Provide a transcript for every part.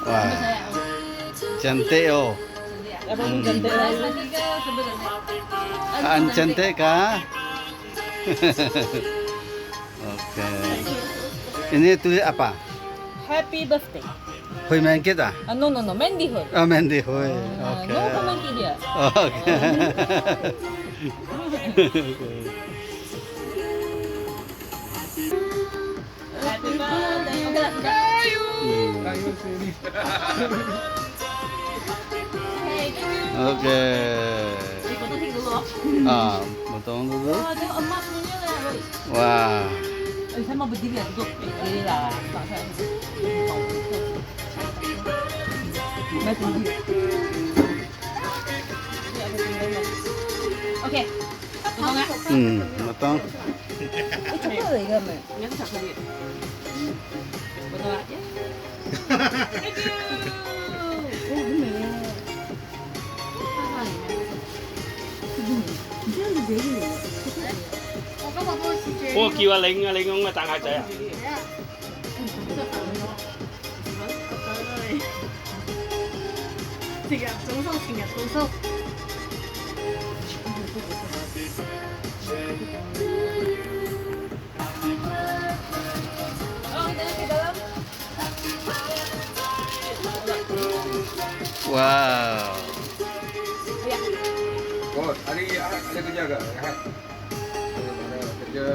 Wah, cantik oh. An cantik kah? Oke. Ini tulis apa? Happy birthday. Hui main kita? No, Mandy Hui. Oh, Mandy Hui. Oke. No comment here. Oke. Happy birthday. Oke lah, sudah. Hey, thank you. Oke. Di foto sih dulu. Ah, potong dulu. Oh, tengok emas punya lah, Roy. Wah. Saya mau berdiri lah, duduk. Berdiri lah. Tak saya. Baik, berdiri. Oke. Potong ya? Potong. Cepat lagi kan, Mbak? Ini aku cakap dia. Potong aja. Thank you. Oh, ini.我叫阿玲啊，你咁咪大眼仔啊？成日早收，成日早收。Oh, kita ke dalam. Wow. Oh, hari Ahad ada kerja ke? Ahad. Ada kerja.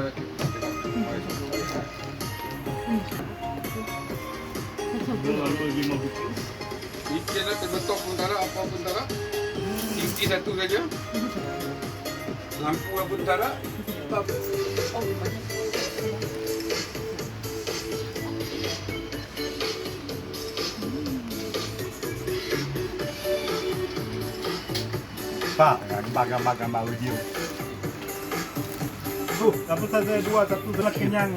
Bikin lah terbetok pun tak ada, apa pun tak ada. TV satu saja. Lampu pun tak ada. Pak, gambar video. Tuh, satu saja dua, satu sudah kenyang.